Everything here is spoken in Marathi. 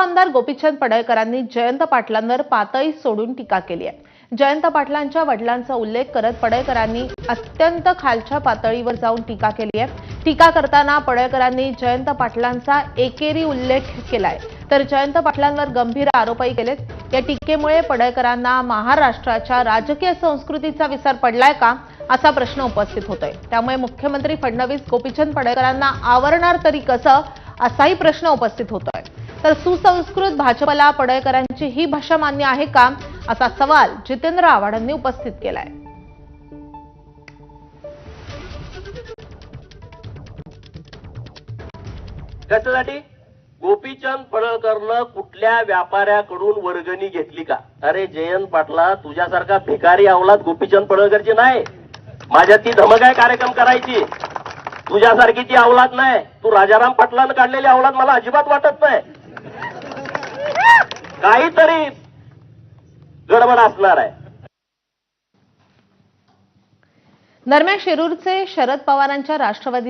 आमदार गोपीचंद पडळकरांनी जयंत पाटलांवर पातळी सोडून टीका केली आहे। जयंत पाटलांच्या वडिलांचा उल्लेख करत पडळकरांनी अत्यंत खालच्या पातळीवर जाऊन टीका केली आहे। टीका करताना पडळकरांनी जयंत पाटलांचा एकेरी उल्लेख केलाय, तर जयंत पाटलांवर गंभीर आरोपही केलेत। या टीकेमुळे पडळकरांना महाराष्ट्राच्या राजकीय संस्कृतीचा विसर पडलाय का, असा प्रश्न उपस्थित होतोय। त्यामुळे मुख्यमंत्री फडणवीस गोपीचंद पडळकरांना आवरणार तरी कसं, असाही प्रश्न उपस्थित होतोय। तर सुसंस्कृत भाजपला पडळकरांची ही भाषा मान्य आहे का, असा सवाल जितेंद्र आव्हाडांनी उपस्थित केलाय। कशासाठी गोपीचंद पडळकरनं कुठल्या व्यापाऱ्याकडून वर्गणी घेतली का? अरे जयंत पाटला, तुझ्यासारखा भिकारी अवलाद गोपीचंद पडळकरची नाही। माझ्या ती धमक आहे कार्यक्रम करायची, तुझ्यासारखी ती अवलाद नाही। तू राजाराम पाटलांना काढलेली अवलाद मला अजिबात वाटत नाही। काहीतरी गडबड असणार आहे। दरम्यान शिरूरचे शरद पवारांच्या राष्ट्रवादी